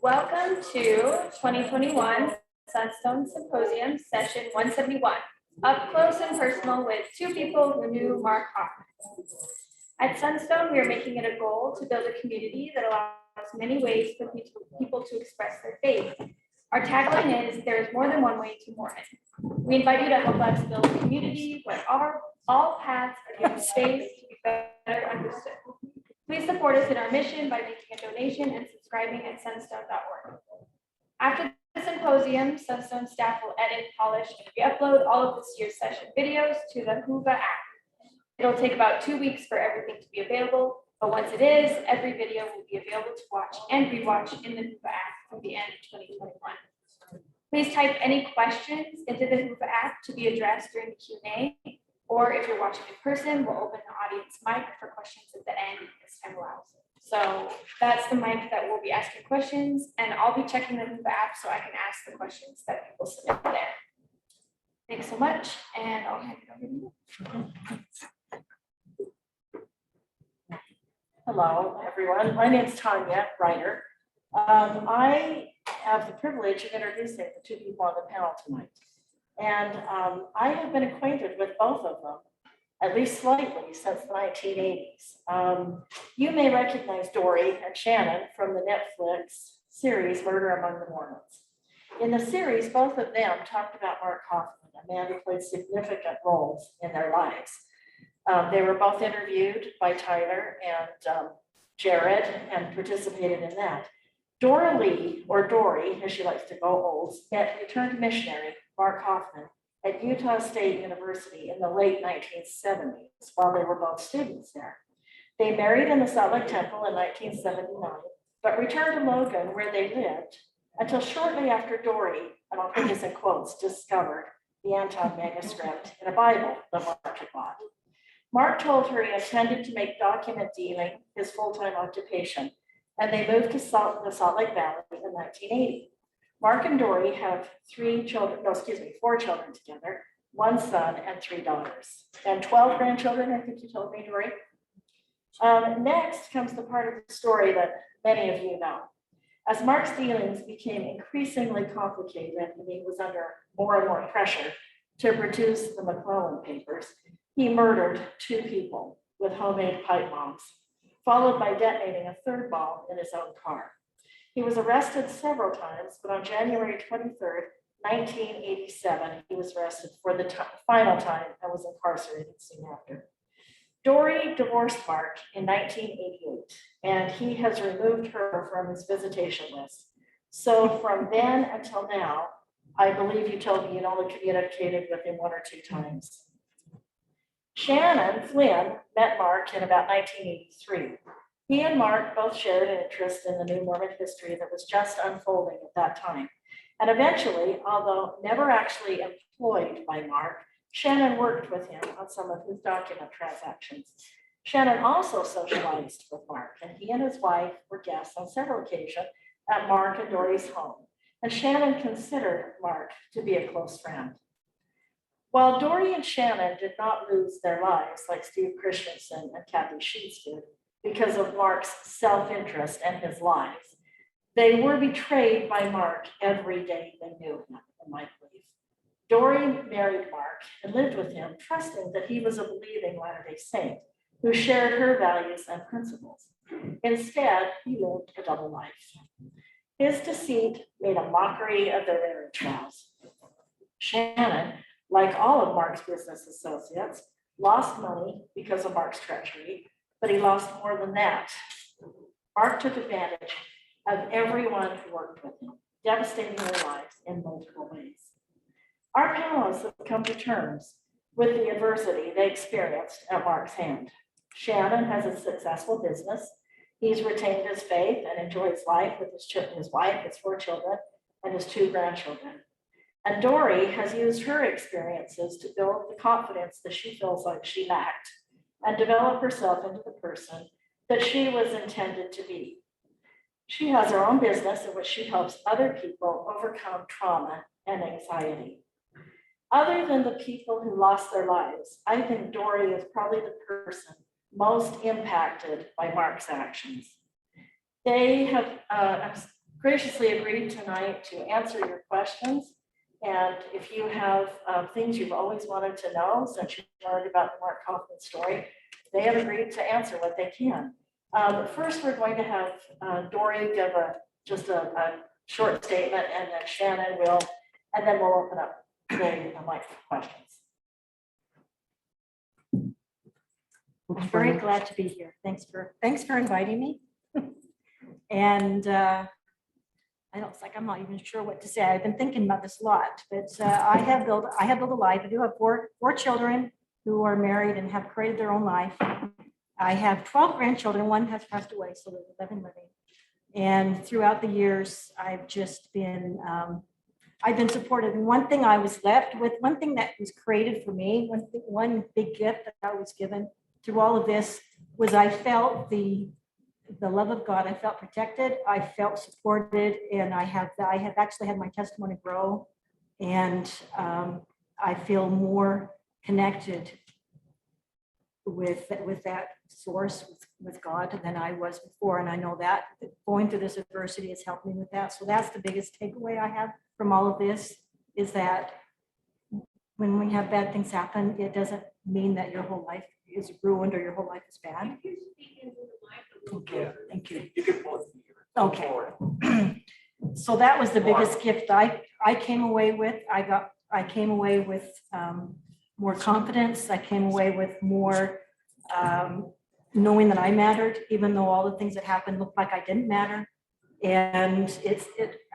Welcome to 2021 Sunstone Symposium, session 171, up close and personal with two people who knew Mark Hofmann. At Sunstone, we are making it a goal to build a community that allows many ways for people to express their faith. Our tagline is, there is more than one way to Mormon. We invite you to help us build a community where all paths are given space to be better understood. Please support us in our mission by making a donation and subscribing at sunstone.org. After the symposium, Sunstone staff will edit, polish, and re-upload all of this year's session videos to the Hoover app. It'll take about 2 weeks for everything to be available, but once it is, every video will be available to watch and rewatch in the Hoover app through the end of 2021. Please type any questions into the Hoover app to be addressed during the Q&A, or if you're watching in person, we'll open the audience mic for questions at the end as time allows. So that's the mic that will be asking questions, and I'll be checking the Hoover app so I can ask the questions that people submit there. Thanks so much, and I'll hand it over to you. Hello, everyone. My name is Tonya, Reiter. I have the privilege of introducing the two people on the panel tonight. And I have been acquainted with both of them, at least slightly, since the 1980s. You may recognize Dorie and Shannon from the Netflix series Murder Among the Mormons. In the series, both of them talked about Mark Hofmann, a man who played significant roles in their lives. They were both interviewed by Tyler and Jared and participated in that. Dorie as she likes to go, Olds, met returned missionary Mark Hofmann at Utah State University in the late 1970s while they were both students there. They married in the Salt Lake Temple in 1979, but returned to Logan where they lived until shortly after Dorie, and I'll put this in quotes, discovered the Anton manuscript in a Bible that Mark had bought. Mark told her he intended to make document dealing his full-time occupation, and they moved to the Salt Lake Valley in 1980. Mark and Dorie have four children together, 1 son and 3 daughters, and 12 grandchildren, I think you told me, Dorie. Next comes the part of the story that many of you know. As Mark's dealings became increasingly complicated and he was under more and more pressure to produce the McClellan papers, he murdered 2 people with homemade pipe bombs, followed by detonating a 3rd bomb in his own car. He was arrested several times, but on January 23rd, 1987, he was arrested for the final time and was incarcerated soon after. Dorie divorced Mark in 1988, and he has removed her from his visitation list. So from then until now, I believe you told me you'd only communicated with him 1 or 2 times. Shannon Flynn met Mark in about 1983. He and Mark both shared an interest in the new Mormon history that was just unfolding at that time. And eventually, although never actually employed by Mark, Shannon worked with him on some of his document transactions. Shannon also socialized with Mark, and he and his wife were guests on several occasions at Mark and Dorie's home. And Shannon considered Mark to be a close friend. While Dorie and Shannon did not lose their lives like Steve Christensen and Kathy Sheets did because of Mark's self-interest and his lies, they were betrayed by Mark every day they knew him, in my belief. Dorie married Mark and lived with him, trusting that he was a believing Latter-day Saint who shared her values and principles. Instead, he lived a double life. His deceit made a mockery of their marriage vows. Shannon, like all of Mark's business associates, lost money because of Mark's treachery, but he lost more than that. Mark took advantage of everyone who worked with him, devastating their lives in multiple ways. Our panelists have come to terms with the adversity they experienced at Mark's hand. Shannon has a successful business. He's retained his faith and enjoys life with his wife, his 4 children, and his 2 grandchildren. And Dorie has used her experiences to build the confidence that she feels like she lacked and develop herself into the person that she was intended to be. She has her own business in which she helps other people overcome trauma and anxiety. Other than the people who lost their lives, I think Dorie is probably the person most impacted by Mark's actions. They have graciously agreed tonight to answer your questions. And if you have things you've always wanted to know, since you learned about the Mark Hofmann story, they have agreed to answer what they can. First, we're going to have Dorie give just a short statement, and then Shannon will, and then we'll open up the mic for questions. I'm very glad to be here. Thanks for inviting me. And it's like I'm not even sure what to say. I've been thinking about this a lot, but I have built a life. I do have four children who are married and have created their own life. I have 12 grandchildren. One has passed away, so there's 11 living. And throughout the years, I've just been supported. And one thing I was left with, one thing that was created for me, one big gift that I was given through all of this was I felt the love of God. I felt protected. I felt supported, and I have actually had my testimony grow, and I feel more connected with that source, with God, than I was before. And I know that going through this adversity has helped me with that. So that's the biggest takeaway I have from all of this, is that when we have bad things happen, it doesn't mean that your whole life is ruined or your whole life is bad. Okay, thank you. You can both. Okay. So that was the biggest gift I came away with. I came away with more confidence. I came away with more knowing that I mattered, even though all the things that happened looked like I didn't matter. And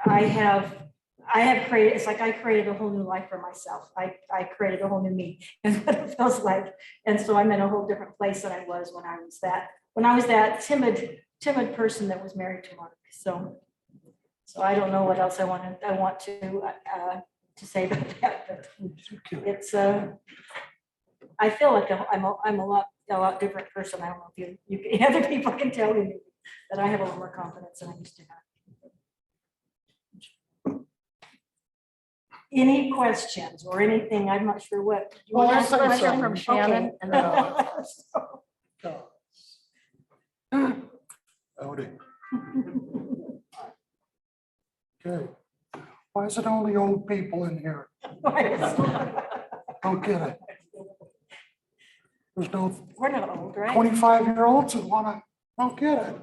I have created, it's like I created a whole new life for myself. I created a whole new me, is what it feels like. And so I'm in a whole different place than I was when I was that timid person that was married to Mark. So I don't know what else I want to say about that, but it's I feel like I'm a lot different person. I don't know if you other people can tell me that I have a lot more confidence than I used to have. Any questions or anything? I'm not sure what. You Well, want to let's ask a hear question? from Shannon, Okay. and then Howdy. Okay. Why is it only old people in here? Don't get it. There's no We're not old, right? 25-year-olds that wanna, don't get it.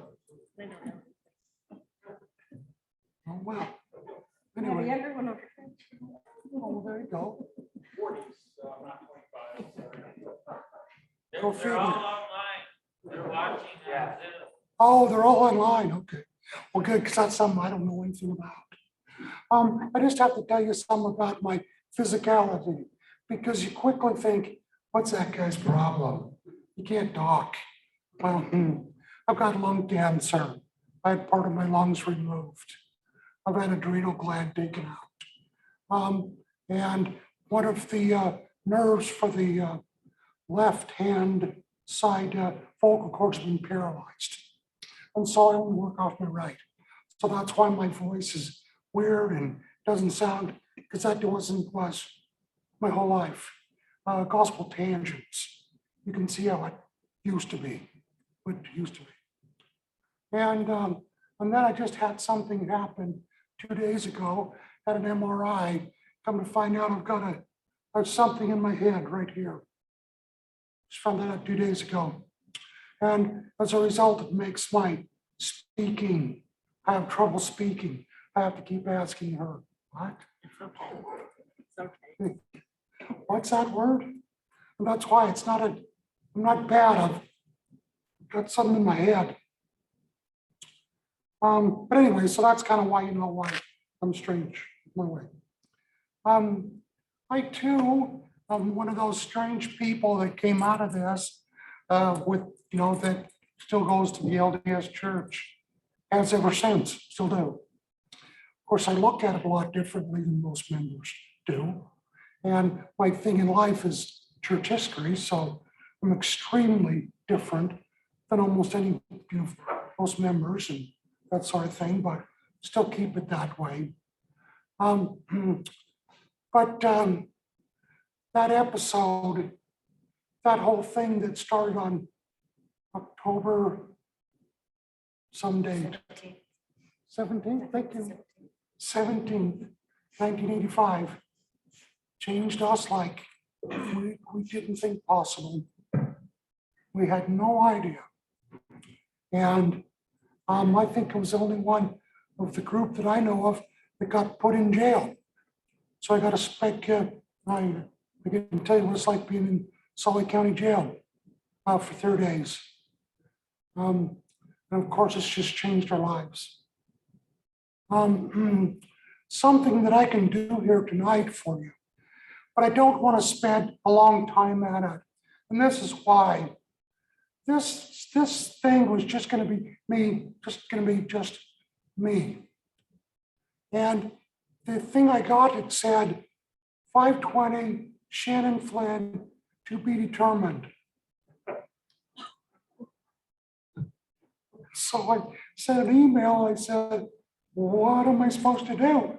Oh, well. We have a Anyway, younger one over oh, there you go. 40s, not 25. Go They're all figure. online. They're watching. Yeah. Oh, they're all online, okay. Well, good, because that's something I don't know anything about. I just have to tell you something about my physicality, because you quickly think, what's that guy's problem? He can't talk. Well, I've got lung cancer. I had part of my lungs removed. I've had adrenal gland taken out. And one of the nerves for the left hand side vocal cords has been paralyzed. And so I only work off my right. So that's why my voice is weird and doesn't sound, because that was my whole life. Gospel tangents. You can see how it used to be, what it used to be. And then I just had something happen 2 days ago at an MRI. Come to find out there's something in my head right here. Just found that out 2 days ago. And as a result, it makes my speaking, I have trouble speaking. I have to keep asking her, what? It's okay. What's that word? And that's why I'm not bad. I've got something in my head. But anyway, so that's kind of why why I'm strange my way. I too am one of those strange people that came out of this with, that still goes to the LDS church, has ever since, still do. Of course, I look at it a lot differently than most members do. And my thing in life is church history, so I'm extremely different than almost any, most members and that sort of thing, but still keep it that way. But that episode, that whole thing that started on October some date, 17th, thank you. 17th, 1985. Changed us like we didn't think possible. We had no idea. And I think it was the only one of the group that I know of that got put in jail. So I got a spec, I can tell you what it's like being in Sully County Jail for 3 days. And of course, it's just changed our lives. Something that I can do here tonight for you, but I don't want to spend a long time at it. And this is why. This thing was just going to be me, just me. And the thing I got, it said 520 Shannon Flynn to be determined. So I sent an email. I said, what am I supposed to do?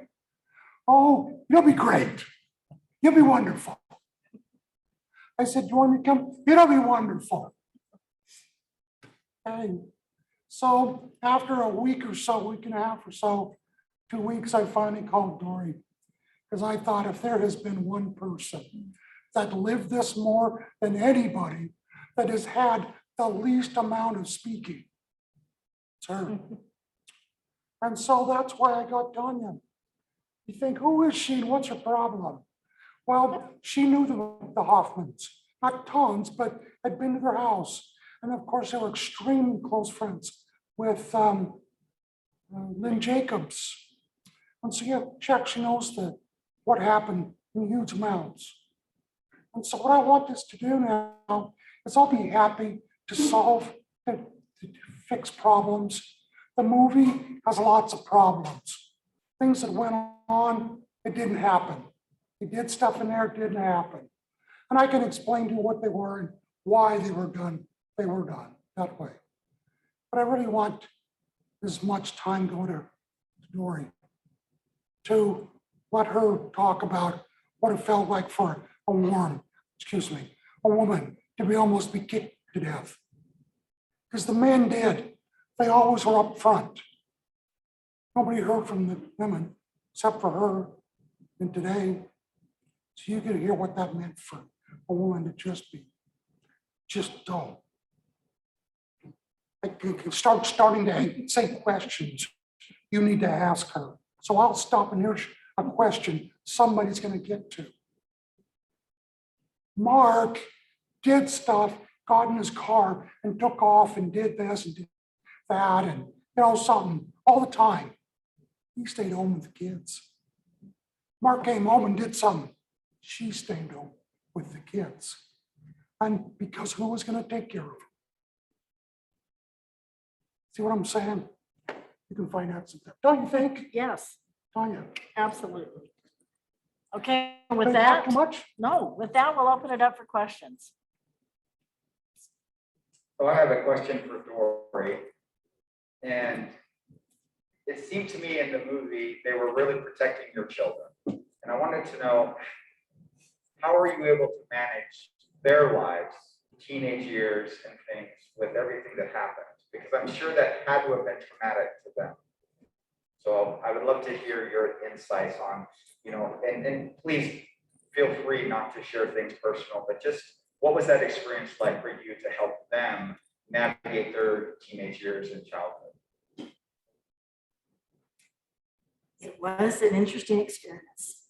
Oh, you'll be great. You'll be wonderful. I said, you want me to come? It'll be wonderful. And so after a week or so, week and a half or so, 2 weeks, I finally called Dorie, because I thought if there has been one person that lived this more than anybody, that has had the least amount of speaking, it's her. And so that's why I got Tonya. You think, who is she and what's her problem? Well, she knew the Hofmanns, not tons, but had been to their house. And of course, they were extremely close friends with Lynn Jacobs. And so yeah, she actually knows what happened in huge amounts. And so what I want this to do now is I'll be happy to solve, to fix problems. The movie has lots of problems. Things that went on, it didn't happen. He did stuff in there, it didn't happen. And I can explain to you what they were and why they were done. They were done that way. But I really want as much time go to Dorie to let her talk about what it felt like for a woman to be almost be kicked to death. Because the men did. They always were up front. Nobody heard from the women except for her and today. So you can hear what that meant for a woman to just dull. I can starting to say questions you need to ask her. So I'll stop and here's a question somebody's going to get to. Mark did stuff, got in his car and took off and did this and did that and something all the time. He stayed home with the kids. Mark came home and did something. She stayed home with the kids. And because who was going to take care of her? See what I'm saying? You can find out some stuff. Don't you think? Yes, Tonya? absolutely. Okay, with Did I talk that, too much? no, with that, we'll open it up for questions. So I have a question for Dorie. And it seemed to me in the movie, they were really protecting your children. And I wanted to know, how are you able to manage their lives, teenage years and things with everything that happened? Because I'm sure that had to have been traumatic to them. So I would love to hear your insights on, and please feel free not to share things personal, but just what was that experience like for you to help them navigate their teenage years and childhood? It was an interesting experience.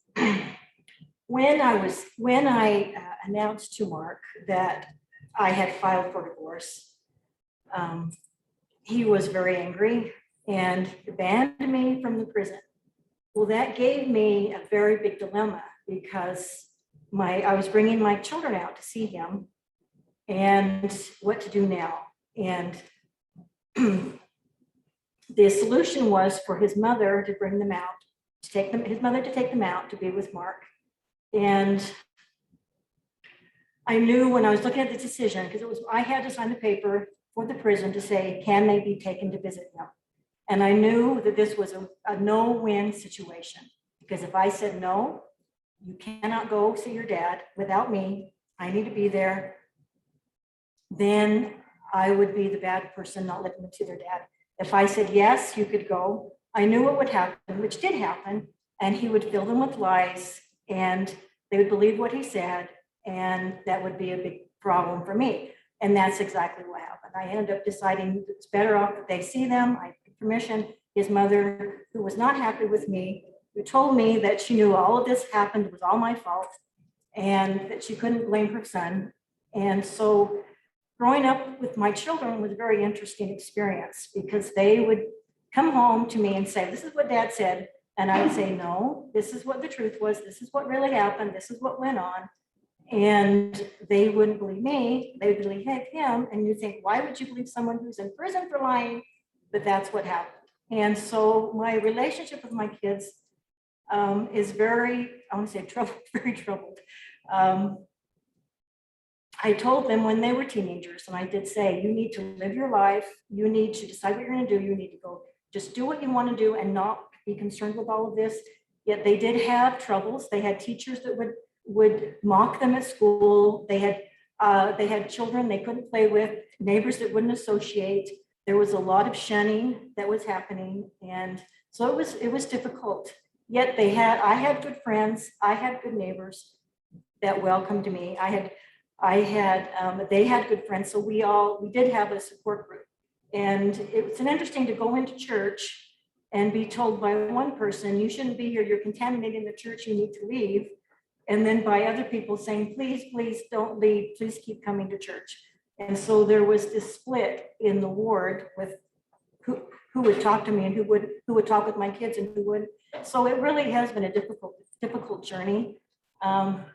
When I announced to Mark that I had filed for divorce, he was very angry and banned me from the prison. Well, that gave me a very big dilemma because I was bringing my children out to see him and what to do now. And the solution was for his mother to bring them out, his mother to take them out to be with Mark. And I knew when I was looking at the decision, because I had to sign the paper for the prison to say, can they be taken to visit them? And I knew that this was a no-win situation, because if I said no, you cannot go see your dad without me, I need to be there, then I would be the bad person not letting them see their dad. If I said yes, you could go, I knew what would happen, which did happen, and he would fill them with lies, and they would believe what he said, and that would be a big problem for me. And that's exactly what happened. I ended up deciding it's better off that they see them. I took permission. His mother, who was not happy with me, who told me that she knew all of this happened, it was all my fault, and that she couldn't blame her son. And so growing up with my children was a very interesting experience, because they would come home to me and say, this is what Dad said. And I would say, no, this is what the truth was. This is what really happened. This is what went on. And they wouldn't believe me. They would believe him. And you think, why would you believe someone who's in prison for lying? But that's what happened. And so my relationship with my kids is very, I want to say troubled, very troubled. I told them when they were teenagers, and I did say, you need to live your life. You need to decide what you're going to do. You need to go just do what you want to do and not be concerned with all of this. Yet they did have troubles. They had teachers that would mock them at school. They had children they couldn't play with, neighbors that wouldn't associate. There was a lot of shunning that was happening. And so it was difficult. Yet I had good friends. I had good neighbors that welcomed me. They had good friends. So we did have a support group. And it was interesting to go into church and be told by one person, you shouldn't be here, you're contaminating the church, you need to leave. And then by other people saying, please, please don't leave, please keep coming to church. And so there was this split in the ward with who would talk to me and who would talk with my kids and who would. So it really has been a difficult journey. That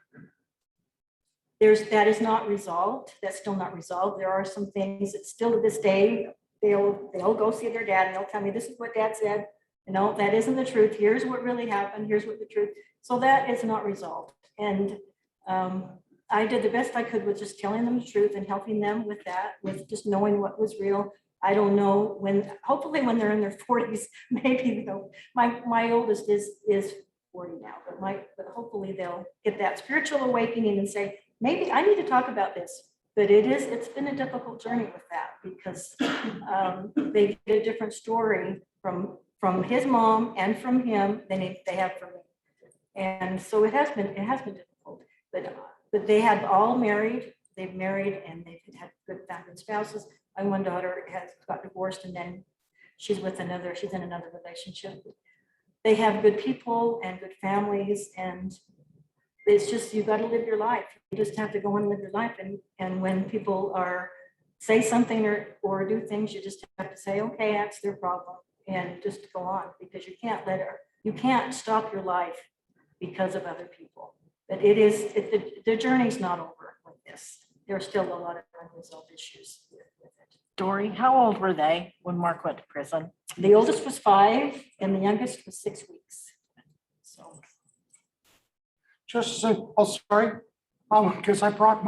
is not resolved. That's still not resolved. There are some things that still to this day, they'll go see their dad and they'll tell me, this is what Dad said. No, that isn't the truth. Here's what really happened. Here's what the truth. So that is not resolved. And I did the best I could with just telling them the truth and helping them with that, with just knowing what was real. I don't know hopefully when they're in their 40s, maybe they'll, my oldest is 40 now, but hopefully they'll get that spiritual awakening and say, maybe I need to talk about this. But it's been a difficult journey with that, because they get a different story from his mom and from him than they have from me. And so it has been difficult, but they have all married, they've married and they've had good family spouses. My one daughter has got divorced and then she's in another relationship. They have good people and good families, and it's just, you got to live your life. You just have to go and live your life. And when people say something or do things, you just have to say, okay, that's their problem, and just go on, because you can't stop your life because of other people. But the journey's not over with this. There's still a lot of unresolved issues with it. Dorie, how old were they when Mark went to prison? The oldest was 5 and the youngest was 6 weeks. So. Just to say, oh, sorry, because I brought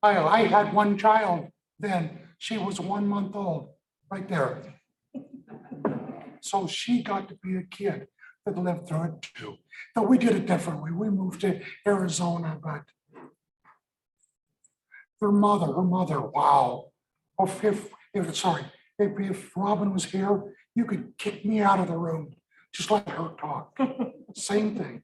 I had one child then. She was 1 month old, right there. So she got to be a kid that lived through it too. But we did it differently. We moved to Arizona, but her mother, wow. If Robin was here, you could kick me out of the room. Just let her talk. Same thing.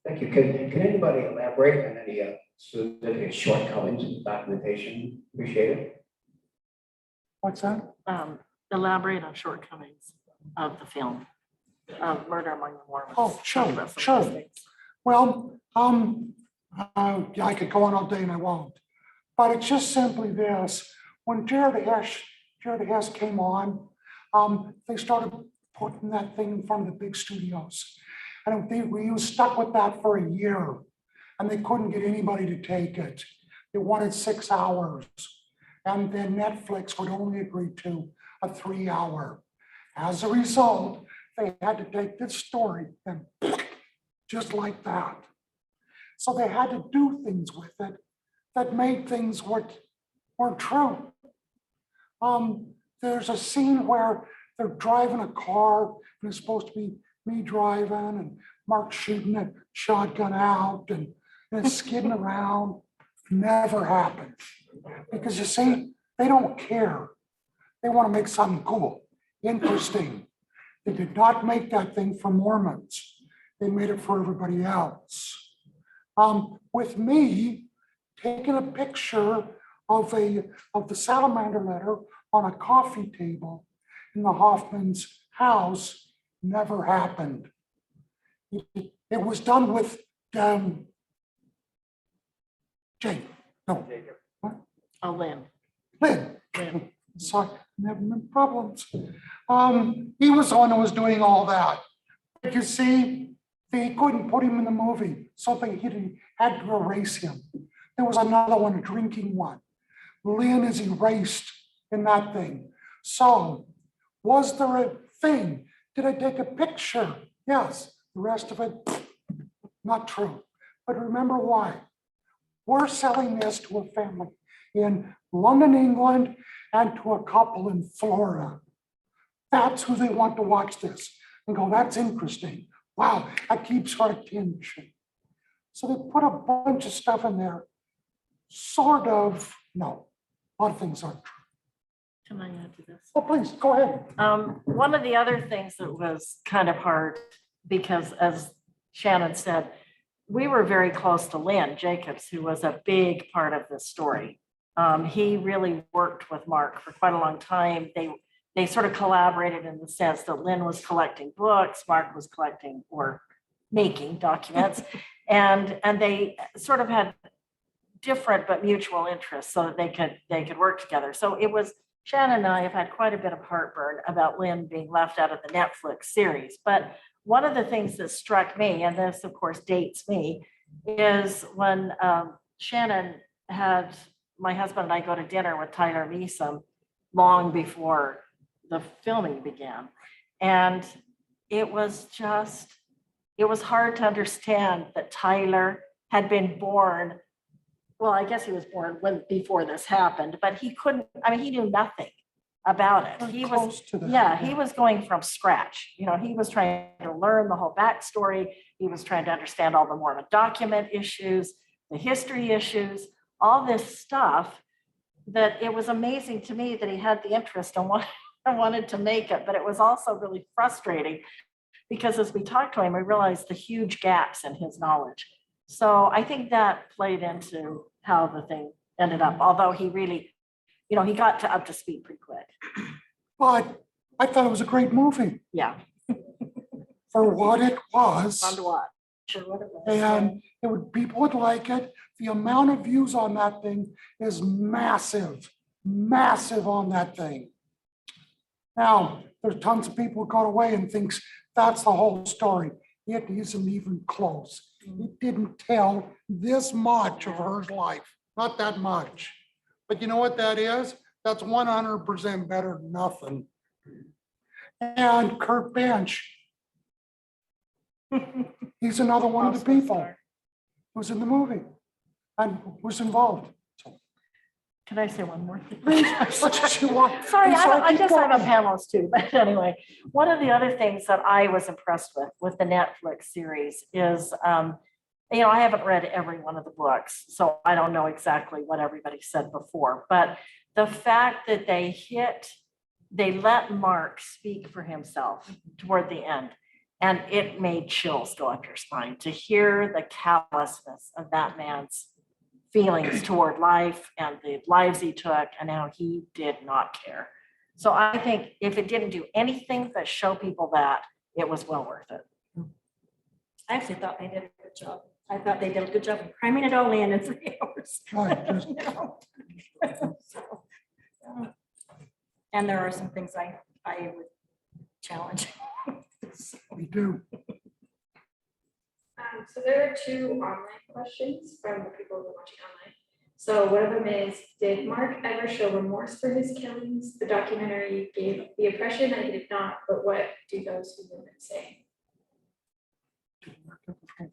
Thank you. Can anybody elaborate on any specific shortcomings in documentation? Appreciate it. What's that? Elaborate on shortcomings of the film of Murder Among the Mormons. Oh, sure. Well, yeah, I could go on all day and I won't. But it's just simply this: when Jared Hess came on, they started putting that thing in front of the big studios. And we was stuck with that for a year, and they couldn't get anybody to take it. They wanted 6 hours, and then Netflix would only agree to a 3-hour. As a result, they had to take this story and just like that. So they had to do things with it that made things weren't true. There's a scene where they're driving a car, and it's supposed to be me driving and Mark shooting a shotgun out and it's skidding around. Never happened. Because you see, they don't care. They want to make something cool, interesting. They did not make that thing for Mormons. They made it for everybody else. With me, taking a picture of the salamander letter on a coffee table in the Hofmann's house never happened. It was done with Jane. No, Oh, Lynn. Lynn. Lynn. Sorry, I'm having problems. He was the one who was doing all that. But you see, they couldn't put him in the movie, so they had to erase him. There was another one, a drinking one. Lynn is erased in that thing. So, was there a thing? Did I take a picture? Yes. The rest of it, not true. But remember why? We're selling this to a family in London, England, and to a couple in Florida. That's who they want to watch this and go, that's interesting. Wow, that keeps our attention. So they put a bunch of stuff in there. Sort of, no, a lot of things aren't true. Can I add to this? Oh, please, go ahead. One of the other things that was kind of hard, because as Shannon said, we were very close to Lynn Jacobs, who was a big part of this story. He really worked with Mark for quite a long time. They sort of collaborated in the sense that Lynn was collecting books, Mark was collecting or making documents, and they sort of had different but mutual interests so that they could work together. So it was, Shannon and I have had quite a bit of heartburn about Lynn being left out of the Netflix series. But one of the things that struck me, and this of course dates me, is when Shannon had my husband and I go to dinner with Tyler Measom long before the filming began. And it was hard to understand that Tyler had been born. Well, I guess he was born before this happened, but he knew nothing about it. He was, he was going from scratch. You know, he was trying to learn the whole backstory. He was trying to understand all the Mormon document issues, the history issues, all this stuff, that it was amazing to me that he had the interest and wanted to make it, but it was also really frustrating because as we talked to him, we realized the huge gaps in his knowledge. So I think that played into how the thing ended up, although he really, he got up to speed pretty quick. But I thought it was a great movie Yeah. for what it was. Fun to watch. Sure, what it was. And people would like it. The amount of views on that thing is massive, massive on that thing. Now, there's tons of people who go away and thinks that's the whole story. It isn't even close. It didn't tell this much of her life, not that much. But you know what that is? That's 100% better than nothing. And Kurt Bench, he's another one of the people who's in the movie and was involved. Can I say one more thing? Sorry, I guess I'm a panelist too, but anyway, one of the other things that I was impressed with the Netflix series is, I haven't read every one of the books, so I don't know exactly what everybody said before, but the fact that they let Mark speak for himself toward the end, and it made chills go up your spine to hear the callousness of that man's feelings toward life and the lives he took and how he did not care. So I think if it didn't do anything but show people that, it was well worth it. I actually thought they did a good job. I thought they did a good job of cramming it all in 3 hours. Right, just- So, and there are some things I would challenge. We do. So there are 2 online questions from the people who are watching online. So one of them is, did Mark ever show remorse for his killings? The documentary gave the impression that he did not, but what do those who knew him say?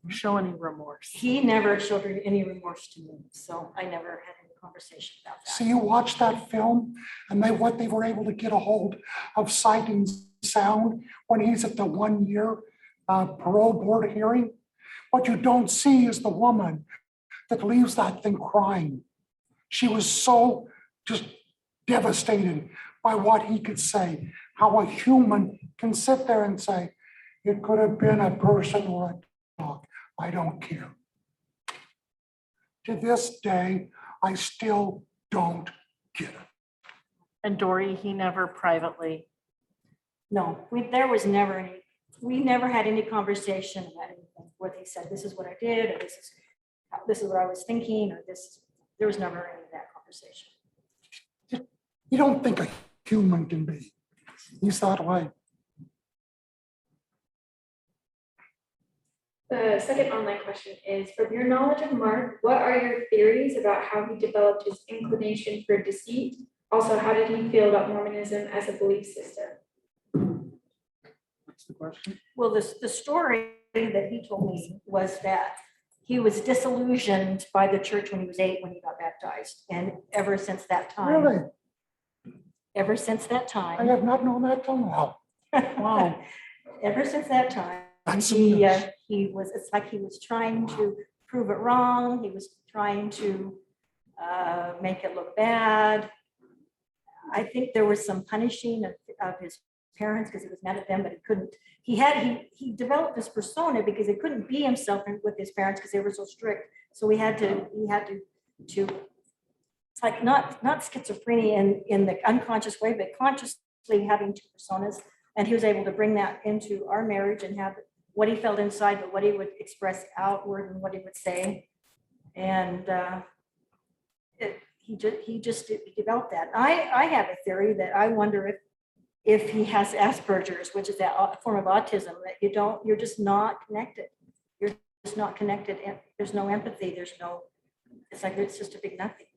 Show any remorse. He never showed any remorse to me, so I never had any conversation about that. So you watch that film and they were able to get a hold of sight and sound when he's at the 1-year parole board hearing. What you don't see is the woman that leaves that thing crying. She was so just devastated by what he could say, how a human can sit there and say, it could have been a person or a dog. I don't care. To this day, I still don't get it. And Dorie, he never privately, No, there was never any, we never had any conversation about anything where he said, this is what I did, or this is what I was thinking, or this, there was never any of that conversation. You don't think a human can be. He's that way. The second online question is, from your knowledge of Mark, what are your theories about how he developed his inclination for deceit? Also, how did he feel about Mormonism as a belief system? That's the question. Well, the story that he told me was that he was disillusioned by the church when he was 8, when he got baptized. And ever since that time, Really? ever since that I time, have not known that till now. Wow. ever since that time, That's he was, it's like he was trying to prove it wrong. He was trying to make it look bad. I think there was some punishing of his parents because he was mad at them, but he couldn't. He developed this persona because he couldn't be himself with his parents because they were so strict. So he had to it's like not schizophrenia in the unconscious way, but consciously having two personas. And he was able to bring that into our marriage and have what he felt inside, but what he would express outward and what he would say. And he developed that. I have a theory that I wonder if he has Asperger's, which is that form of autism, that you're just not connected. You're just not connected. And there's no empathy. It's like, it's just a big nothing.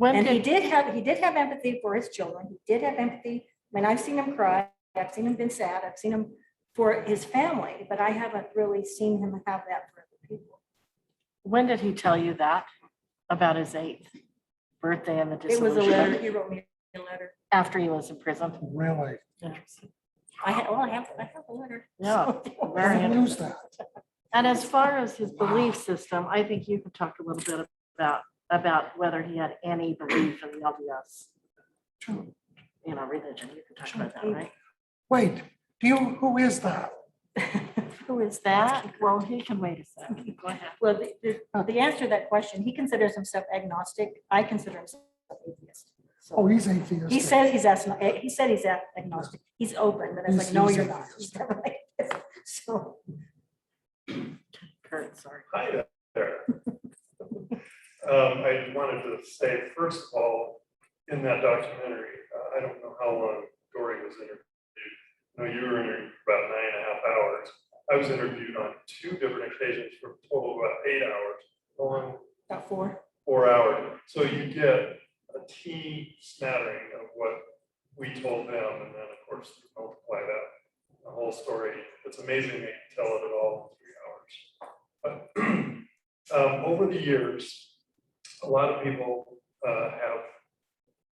And he did have empathy for his children. He did have empathy. When I've seen him cry, I've seen him been sad. I've seen him for his family, but I haven't really seen him have that for other people. when did he tell you that about his 8th birthday and the It was a letter. disillusionment? He wrote me a letter. After he was in prison? Really? I have the letter. Yeah, So- very I lose interesting. that. And as far as his belief system, I think you could talk a little bit about whether he had any belief in the LDS, Sure. religion. You can talk about that, right? Wait, who is that? Who is That, well, he can wait a second. Go ahead. Well, the answer to that question, he considers himself agnostic. I consider himself atheist. Oh, So he's atheist. he said he's agnostic. He's open, but it's like, no, you're not. He's never like this. So Kurt, sorry. Hi there. I wanted to say, first of all, in that documentary, I don't know how long Dorie was interviewed. No, you were interviewed for about 9.5 hours. I was interviewed on 2 different occasions for a total of about 8 hours. How long? about 4. 4 hours. So you get a teeny smattering of what we told them, and then of course you multiply that, the whole story. It's amazing they can tell it all in 3 hours. But over the years, a lot of people have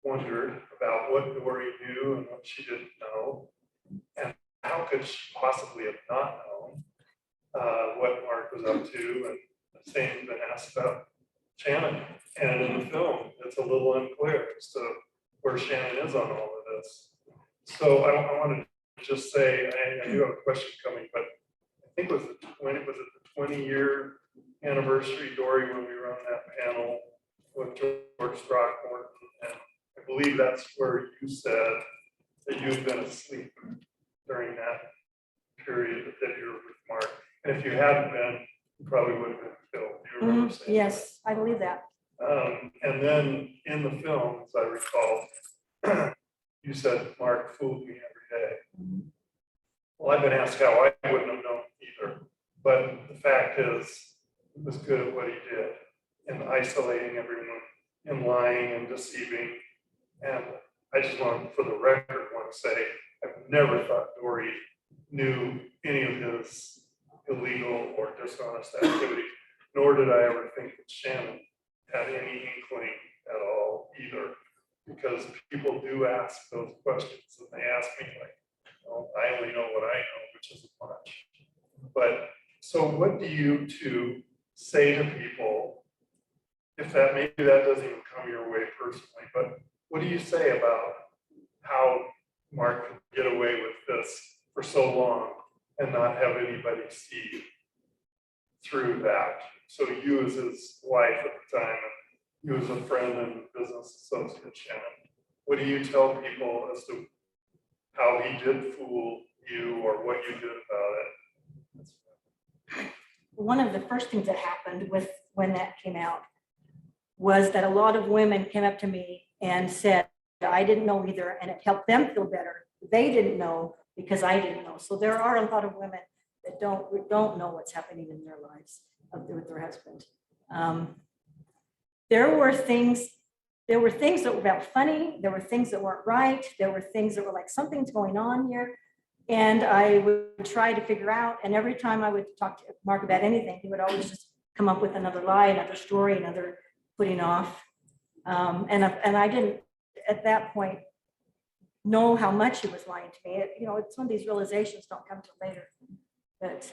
wondered about what Dorie knew and what she didn't know, and how could she possibly have not known what Mark was up to, and the same been asked about Shannon. And in the film, it's a little unclear as to where Shannon is on all of this. So I wanted to just say, I do have a question coming, but I think it was the 20-year anniversary, Dorie, when we were on that panel with George Throckmorton, and I believe that's where you said that you had been asleep during that period that you were with Mark. And if you hadn't been, you probably would have been killed. Do you remember saying that? Yes, I believe that. And then in the film, as I recall, you said Mark fooled me every day. Well, I've been asked how I wouldn't have known either, but the fact is, he was good at what he did in isolating everyone, in lying and deceiving. And I just want, for the record, want to say, I've never thought Dorie knew any of his illegal or dishonest activities, nor did I ever think that Shannon had any inkling at all either, because people do ask those questions, and they ask me like, oh, I only know what I know, which isn't much. But so what do you two say to people, if that, maybe that doesn't even come your way personally, but what do you say about how Mark could get away with this for so long and not have anybody see through that. So you as his wife at the time, and you as a friend and business associate, Shannon, what do you tell people as to how he did fool you or what you did about it? One of the first things that happened with when that came out was that a lot of women came up to me and said, I didn't know either, and it helped them feel better. They didn't know because I didn't know. So there are a lot of women that don't know what's happening in their lives with their husband. There were things that were about funny. There were things that weren't right. There were things that were like, something's going on here. And I would try to figure out, and every time I would talk to Mark about anything, he would always just come up with another lie, another story, another putting off. And I didn't, at that point, know how much he was lying to me. Some of these realizations don't come till later. But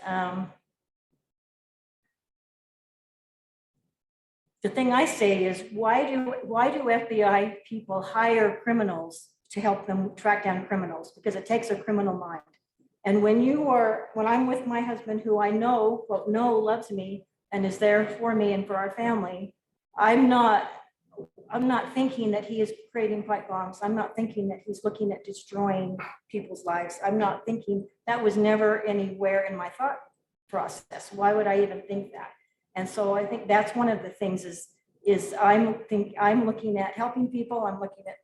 the thing I say is, why do FBI people hire criminals to help them track down criminals? Because it takes a criminal mind. And when I'm with my husband, who I know loves me and is there for me and for our family, I'm not thinking that he is creating pipe bombs. I'm not thinking that he's looking at destroying people's lives. I'm not thinking, that was never anywhere in my thought process. Why would I even think that? And so I think that's one of the things is I'm looking at helping people. I'm looking at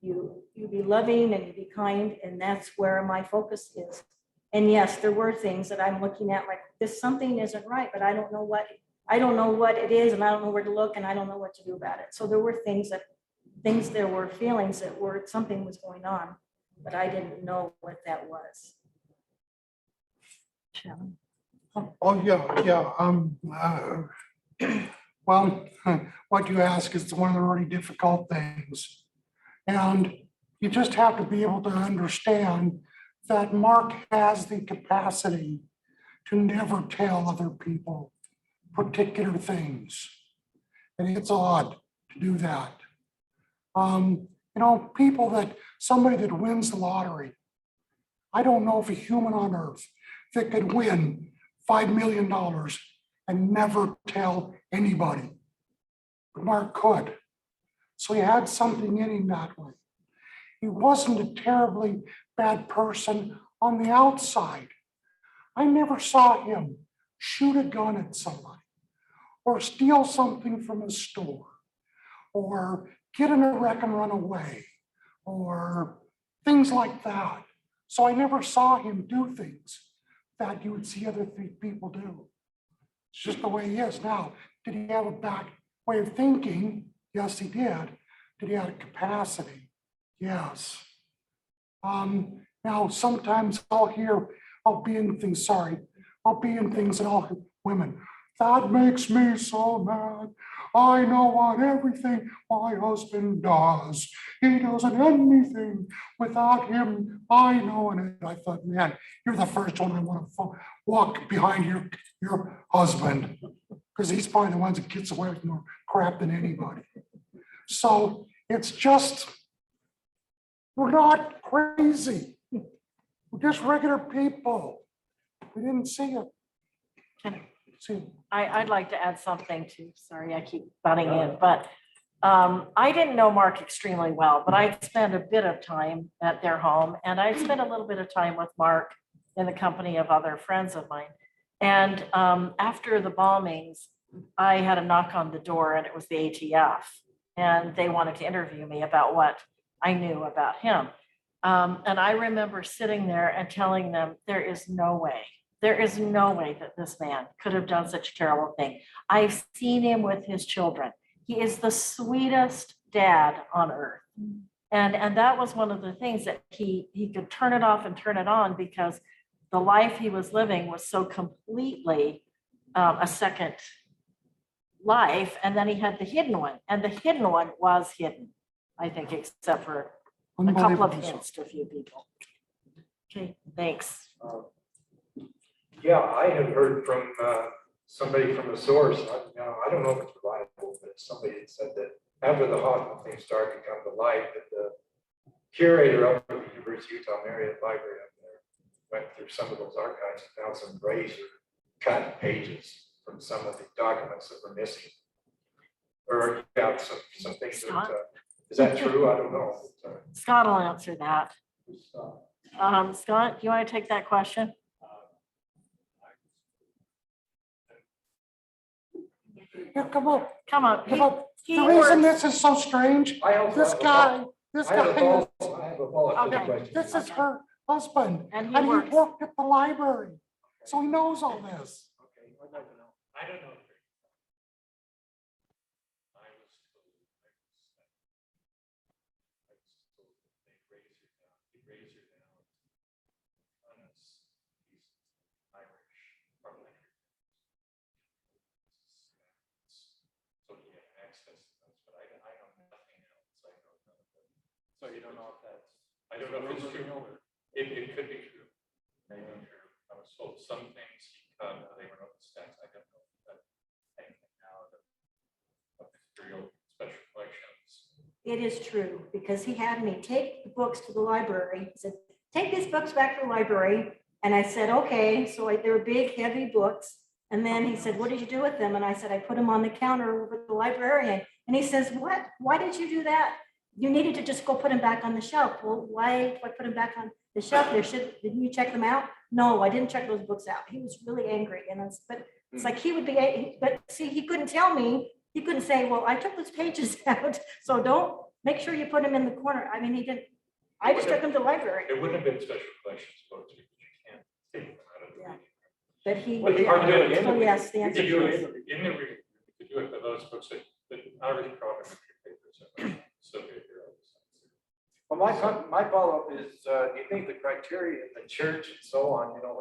you be loving and you be kind, and that's where my focus is. And yes, there were things that I'm looking at, like something isn't right, but I don't know what it is, and I don't know where to look, and I don't know what to do about it. So there were there were feelings that something was going on, but I didn't know what that was. Shannon? Oh, yeah. Well, what you ask is one of the really difficult things. And you just have to be able to understand that Mark has the capacity to never tell other people particular things. And it's odd to do that. Somebody that wins the lottery, I don't know of a human on earth that could win $5 million and never tell anybody. But Mark could. So he had something in him that way. He wasn't a terribly bad person on the outside. I never saw him shoot a gun at somebody or steal something from a store or get in a wreck and run away or things like that. So I never saw him do things that you would see other people do. It's just the way he is. Now, did he have a back way of thinking? Yes, he did. Did he have a capacity? Yes. Now, sometimes I'll be in things that I'll hear women, that makes me so mad. I know what everything my husband does. He doesn't anything without him. I know. And I thought, man, you're the first one I want to walk behind your husband, because he's probably the one that gets away with more crap than anybody. So it's just, we're not crazy. We're just regular people. We didn't see it. I'd like to add something too. Sorry, I keep butting in, but I didn't know Mark extremely well, but I spent a bit of time at their home, and I spent a little bit of time with Mark in the company of other friends of mine. And after the bombings, I had a knock on the door, and it was the ATF, and they wanted to interview me about what I knew about him. And I remember sitting there and telling them, there is no way that this man could have done such a terrible thing. I've seen him with his children. He is the sweetest dad on earth. And that was one of the things, that he could turn it off and turn it on, because the life he was living was so completely a second life. And then he had the hidden one, and the hidden one was hidden, I think, except for a couple of hints to a few people. Okay, thanks. Yeah, I had heard from somebody from a source. I don't know if it's reliable, but somebody had said that after the Hofmann thing started to come to light, that curator of the University of Utah Marriott Library up there went through some of those archives and found some razor cut pages from some of the documents that were missing. Or yeah, some things that, is that true? I don't know. Scott will answer that. Scott, do you want to take that question? Yeah, come on. Come on. Come on. He The reason works- this is so strange, I also this have a guy, this I have a guy, follow- I have a follow-up Okay. question. this is Okay. her husband, And he and he works. worked at the library, so he knows all this. Okay, I'd like to know. I don't know. So you don't know if that's. I don't know if it's true. It could be true. Maybe true. I was told some things he cut, they were not the stats. I don't know if that's anything now of material special collections. It is true, because he had me take the books to the library. He said, take these books back to the library. And I said, okay. So they were big, heavy books. And then he said, what did you do with them? And I said, I put them on the counter with the librarian. And he says, what? Why did you do that? You needed to just go put them back on the shelf. Well, why do I put them back on the shelf? Didn't you check them out? No, I didn't check those books out. He was really angry. And but it's like he would be, but see, he couldn't tell me. He couldn't say, well, I took those pages out. So don't make sure you put them in the corner. I mean, he didn't, I just took them to the library. It wouldn't have been special collections books because you can't take them out of the Yeah. reading. But he, Well, you are doing it. so yes, the You answer could do is. it in the reading, you could do it for those books that are really problem with your papers. So good. Well, my follow-up is, do you think the criteria in the church and so on, you know,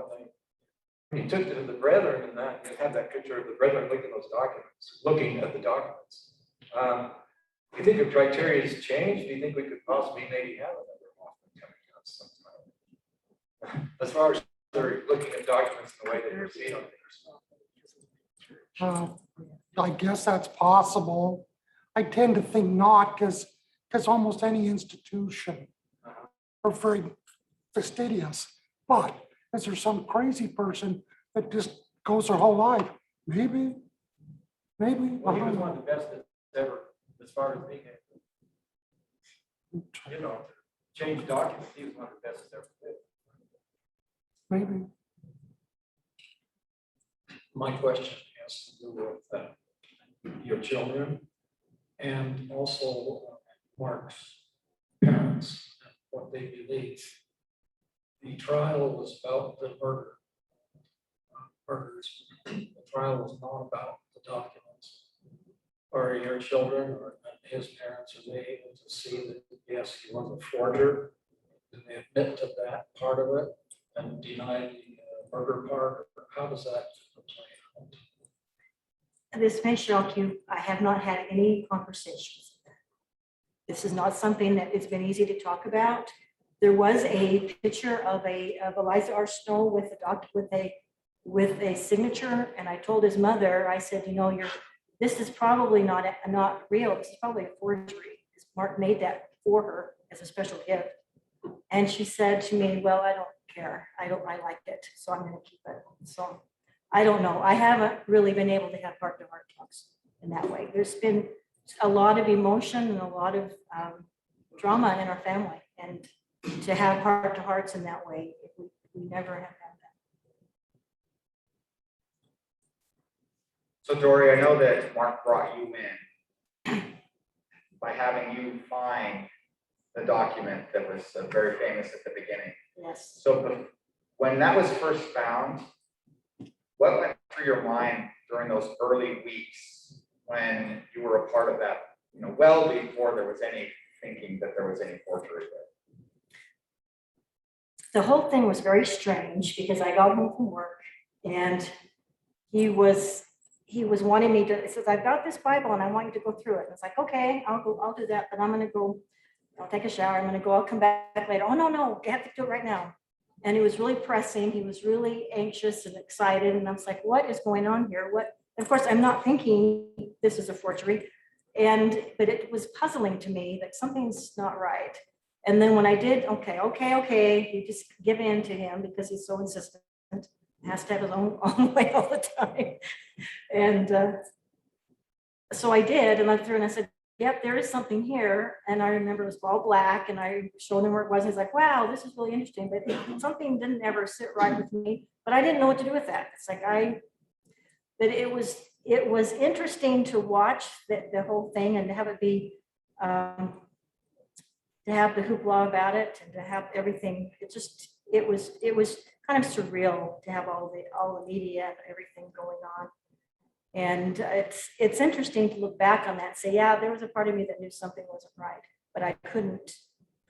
when you took it to the brethren and that, you had that picture of the brethren looking at those documents, looking at the documents. Do you think the criteria has changed? Do you think we could possibly maybe have another Hoffman coming out sometime? As far as they're looking at documents in the way they proceed on things. I guess that's possible. I tend to think not, because almost any institution are very fastidious. But is there some crazy person that just goes their whole life? Maybe. Well, he was one of the best that's ever, as far as being able, you know, to change documents, he was one of the best that's ever did. Maybe. My question has to do with your children and also Mark's parents and what they believe. The trial was about the murders. The trial was not about the documents. Are your children or his parents, are they able to see that, yes, he was a forger? Do they admit to that part of it and deny the murder part? Or how does that play out? This may shock you. I have not had any conversations. This is not something that it's been easy to talk about. There was a picture of Eliza R. Snow with a signature, and I told his mother, I said, you know, this is probably not real. This is probably a forgery. Mark made that for her as a special gift, and she said to me, well, I don't care. I like it, so I'm going to keep it. So I don't know. I haven't really been able to have heart-to-heart talks in that way. There's been a lot of emotion and a lot of drama in our family, and to have heart-to-hearts in that way, we never have had that. So Dorie, I know that Mark brought you in by having you find the document that was very famous at the beginning. Yes. So when that was first found, what went through your mind during those early weeks when you were a part of that, you know, well before there was any thinking that there was any forgery there? The whole thing was very strange because I got home from work and he was wanting me to, he says, I've got this Bible and I want you to go through it. And it's like, okay, I'll do that, but I'm going to go, I'll take a shower. I'm going to go, I'll come back later. Oh, no, I have to do it right now. And it was really pressing. He was really anxious and excited. And I was like, what is going on here? What? Of course, I'm not thinking this is a forgery. But it was puzzling to me that something's not right. And then when I did, okay, you just give in to him because he's so insistent, has to have his own way all the time. And so I did, and I threw and I said, yep, there is something here. And I remember it was all black, and I showed him where it was. He's like, wow, this is really interesting, but something didn't ever sit right with me, but I didn't know what to do with that. It's like but it was interesting to watch the whole thing and to have it be, to have the hoopla about it and to have everything. It was kind of surreal to have all the media and everything going on. And it's interesting to look back on that and say, yeah, there was a part of me that knew something wasn't right, but I couldn't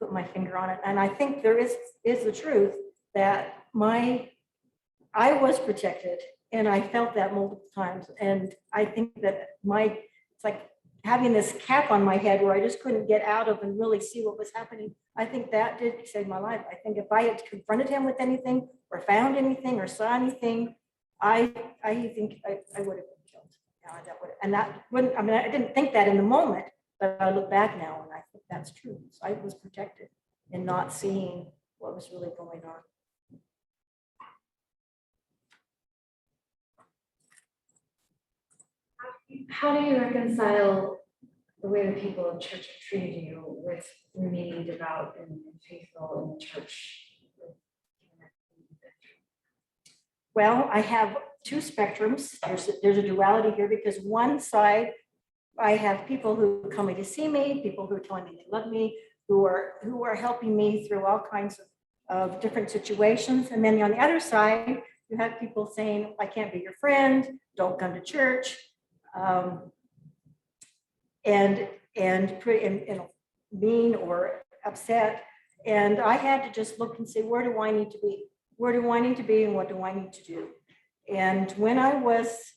put my finger on it. And I think there is the truth that I was protected, and I felt that multiple times. And I think that it's like having this cap on my head where I just couldn't get out of and really see what was happening. I think that did save my life. I think if I had confronted him with anything or found anything or saw anything, I think I would have been killed. I didn't think that in the moment, but I look back now and I think that's true. So I was protected in not seeing what was really going on. How do you reconcile the way the people of church have treated you with remaining devout and faithful in the church? Well, I have two spectrums. There's a duality here because one side, I have people who are coming to see me, people who are telling me they love me, who are helping me through all kinds of different situations. And then on the other side, you have people saying, I can't be your friend, don't come to church. And mean or upset. And I had to just look and say, where do I need to be? Where do I need to be and what do I need to do? And when it was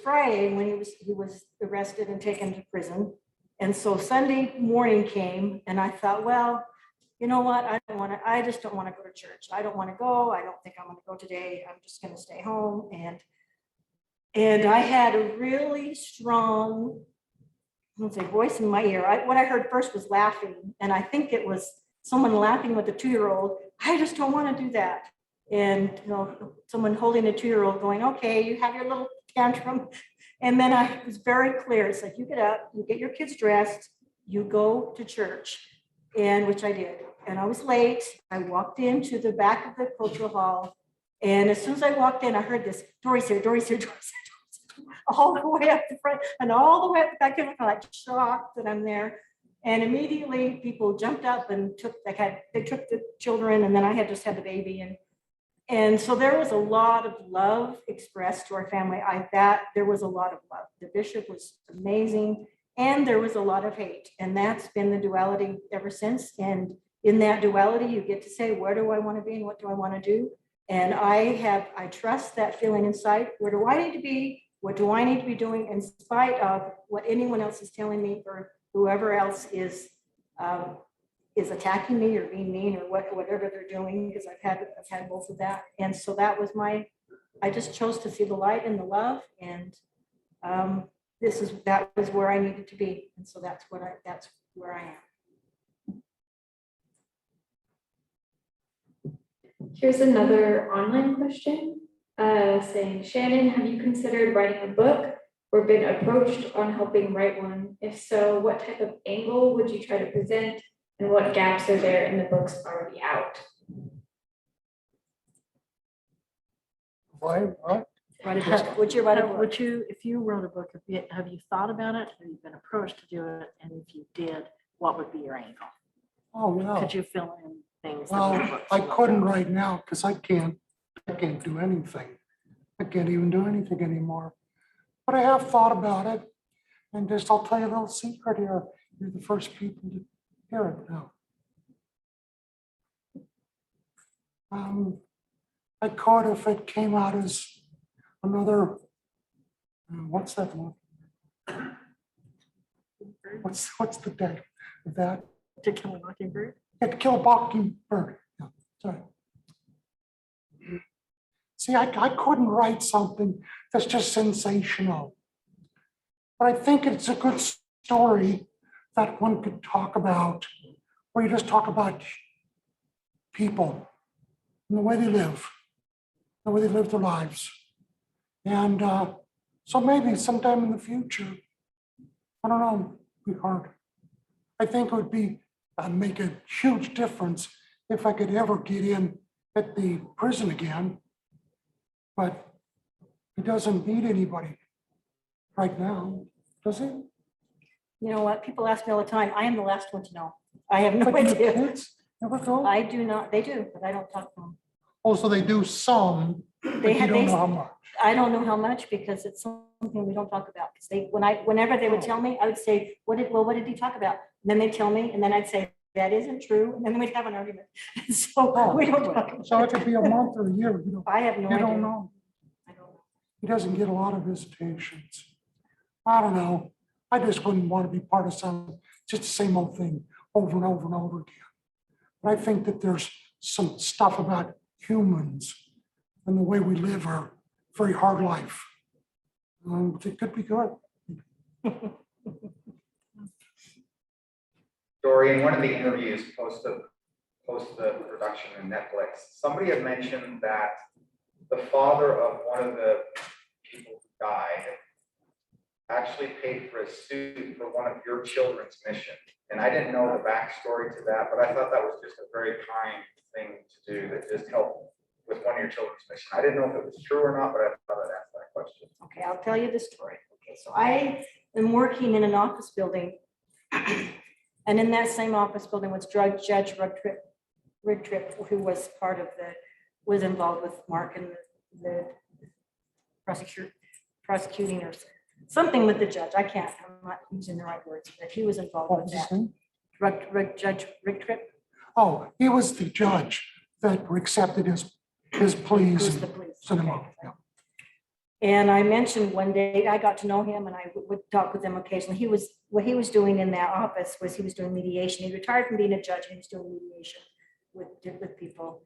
Friday when he was arrested and taken to prison. And so Sunday morning came and I thought, well, you know what? I just don't want to go to church. I don't want to go. I don't think I'm going to go today. I'm just going to stay home. And I had a really strong, voice in my ear. What I heard first was laughing. And I think it was someone laughing with a 2-year-old. I just don't want to do that. And someone holding a 2-year-old going, okay, you have your little tantrum. And then it was very clear. It's like, you get up, you get your kids dressed, you go to church. And which I did. And I was late. I walked into the back of the cultural hall. And as soon as I walked in, I heard this, Dorie's here, Dorie's here, Dorie's here, all the way up the front and all the way up the back. I'm like shocked that I'm there. And immediately people jumped up and they took the children, and then I had just had the baby. And so there was a lot of love expressed to our family. There was a lot of love. The bishop was amazing, and there was a lot of hate. And that's been the duality ever since. And in that duality, you get to say, where do I want to be and what do I want to do? And I trust that feeling inside. Where do I need to be? What do I need to be doing in spite of what anyone else is telling me or whoever else is attacking me or being mean or whatever they're doing, because I've had both of that. And so that was I just chose to see the light and the love. And that was where I needed to be. And so that's where I am. Here's another online question saying, Shannon, have you considered writing a book or been approached on helping write one? If so, what type of angle would you try to present and what gaps are there in the books already out? Write Write a book. Would you write a book? If you wrote a book, have you thought about it? Have you been approached to do it? And if you did, what would be your angle? Oh, no. Could you fill in things? Well, I couldn't right now because I can't do anything. I can't even do anything anymore. But I have thought about it. And I'll tell you a little secret here. You're the first people to hear it now. I could if it came out as another, what's that one? What's the date of that? To Kill a Mockingbird? To Kill a Mockingbird. Yeah, sorry. See, I couldn't write something that's just sensational. But I think it's a good story that one could talk about, where you just talk about people and the way they live their lives. And so maybe sometime in the future, I don't know, it'd be hard. I think it would be, make a huge difference if I could ever get in at the prison again. But he doesn't need anybody right now, does he? You know what? People ask me all the time. I am the last one to know. I have no But your idea. kids never go? I do not, they do, but I don't talk to them. Oh, so they do some, but They you have, don't they, know how much. I don't know how much because it's something we don't talk about. Because they, whenever they would tell me, I would say, what did he talk about? And then they tell me, and then I'd say, that isn't true. And then we'd have an argument. So Oh, we don't talk about So it could be a month or a year, I have no you idea. don't know. I don't know. He doesn't get a lot of visitations. I don't know. I just wouldn't want to be part of some, just the same old thing over and over and over again. But I think that there's some stuff about humans and the way we live our very hard life. It could be good. Dorie, in one of the interviews post the production on Netflix, somebody had mentioned that the father of one of the people who died actually paid for a suit for one of your children's mission. And I didn't know the backstory to that, but I thought that was just a very kind thing to do that just helped with one of your children's mission. I didn't know if it was true or not, but I thought I'd ask that question. Okay, I'll tell you the story. Okay, so I am working in an office building. And in that same office building was Judge Reiter, who was part of was involved with Mark and the prosecuting or something with the judge. I'm not using the right words, but he was involved What with was his that. name? Judge Reiter. Oh, he was the judge that accepted his pleas Who's the and police. sent him Okay. out. Yeah. And I mentioned one day, I got to know him and I would talk with him occasionally. What he was doing in that office was he was doing mediation. He retired from being a judge and he was doing mediation with people.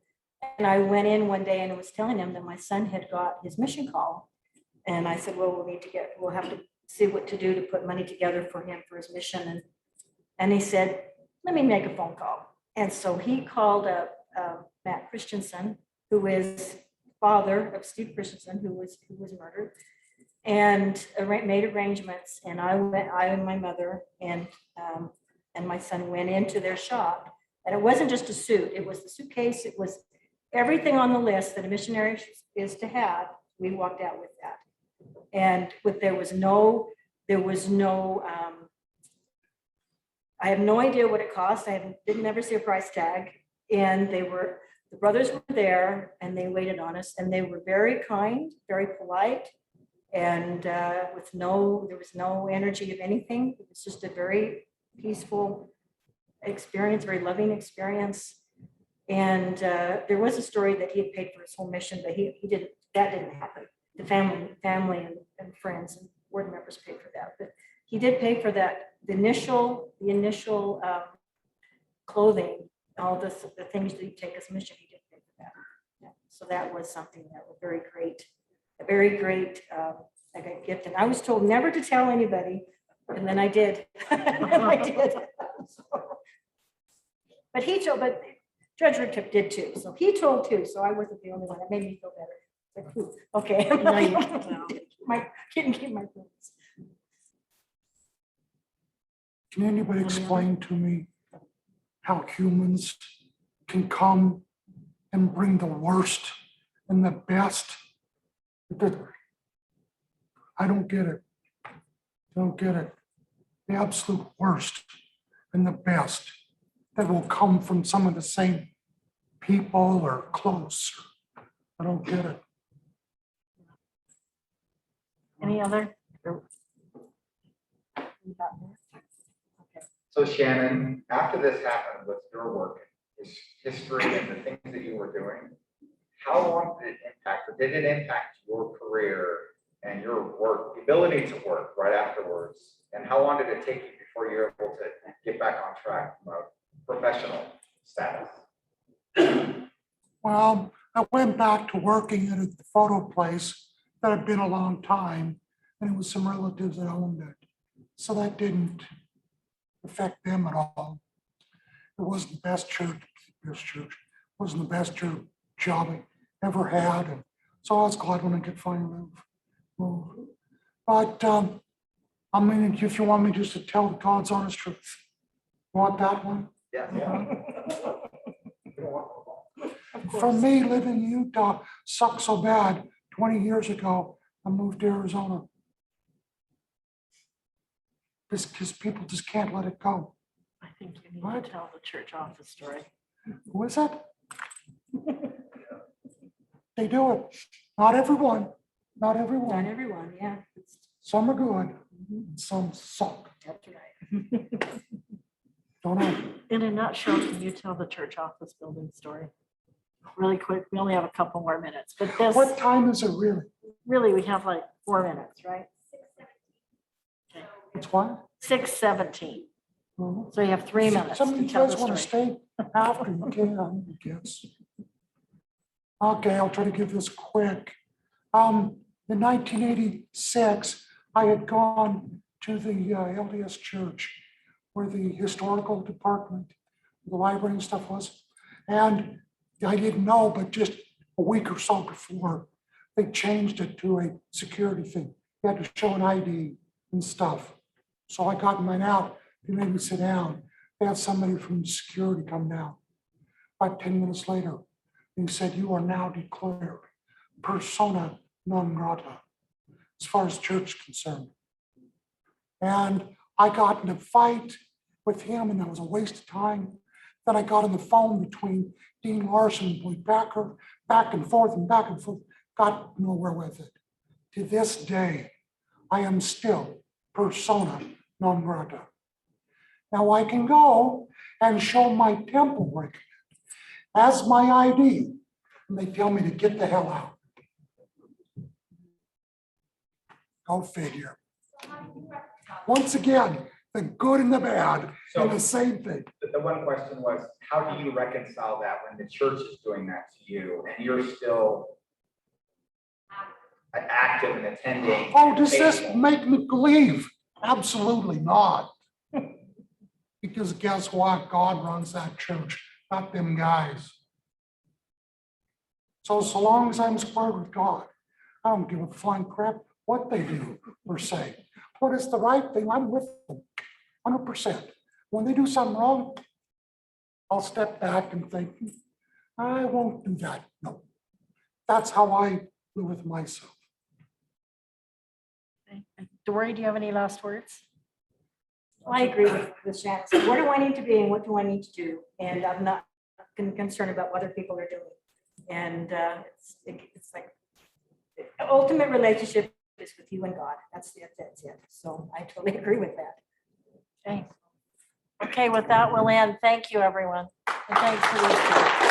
And I went in one day and was telling him that my son had got his mission call. And I said, well, we'll have to see what to do to put money together for him for his mission. And he said, let me make a phone call. And so he called up Matt Christensen, who is father of Steve Christensen, who was murdered, and made arrangements. And I and my mother and my son went into their shop. And it wasn't just a suit, it was the suitcase, it was everything on the list that a missionary is to have. We walked out with that. And there was no, I have no idea what it cost. I didn't ever see a price tag. And the brothers were there and they waited on us and they were very kind, very polite. And there was no energy of anything. It was just a very peaceful experience, very loving experience. And there was a story that he had paid for his whole mission, but that didn't happen. The family and friends and board members paid for that, but he did pay for that. The initial clothing, all the things that you take as mission, he did pay for that. Yeah. So that was something that was a very great gift. And I was told never to tell anybody, and then I did. But Judge Reiter did too. So he told too. So I wasn't the only one. It made me feel better. Like, ooh, okay. Couldn't keep my things. Can anybody explain to me how humans can come and bring the worst and the best? I don't get it. Don't get it. The absolute worst and the best that will come from some of the same people or close. I don't get it. Any other? So Shannon, after this happened with your work, history and the things that you were doing, how long did it impact, or did it impact your career and your work, the ability to work right afterwards? And how long did it take you before you were able to get back on track from a professional status? Well, I went back to working at a photo place that had been a long time, and it was some relatives that owned it. So that didn't affect them at all. It wasn't the best church, wasn't the best job I ever had. And so I was glad when I could finally move. But I mean, if you want me just to tell the God's honest truth, you want that one? Yeah. For me, living in Utah sucked so bad. 20 years ago, I moved to Arizona. Because people just can't let it go. I think you need What? to tell the church office story. Who is it? They do it. Not everyone. Not Not everyone. everyone, yeah. Some are good, and some suck. That's right. Don't know. In a nutshell, can you tell the church office building story? Really quick, we only have a couple more minutes, but this, What time is it really? really, we have like 4 minutes, right? It's what? 6:17, Mhm. so you have 3 minutes Some of to you tell guys the want to story. stay after, you can, I guess. Okay, I'll try to give this quick. In 1986, I had gone to the LDS church where the historical department, the library and stuff was. And I didn't know, but just a week or so before, they changed it to a security thing. You had to show an ID and stuff. So I got mine out. They made me sit down. They had somebody from security come down. About 10 minutes later, he said, "You are now declared persona non grata as far as church is concerned." And I got in a fight with him, and that was a waste of time. Then I got on the phone between Dean Larson and Boyd Packer, back and forth, got nowhere with it. To this day, I am still persona non grata. Now I can go and show my temple record as my ID, and they tell me to get the hell out. Go figure. Once again, the good and the bad, So- and the same thing. The one question was, how do you reconcile that when the church is doing that to you and you're still active and attending? Oh, does this faithful? make me leave? Absolutely not. Because guess what? God runs that church, not them guys. So long as I'm squared with God, I don't give a flying crap what they do or say. But it's the right thing, I'm with them, 100%. When they do something wrong, I'll step back and think, I won't do that. No, that's how I live with myself. Dorie, do you have any last words? I agree with Shannon. So where do I need to be and what do I need to do? And I'm not concerned about what other people are doing. And it's like the ultimate relationship is with you and God. That's it. So I totally agree with that. Okay. Okay, with that, we'll end. Thank you, everyone. And thanks for listening.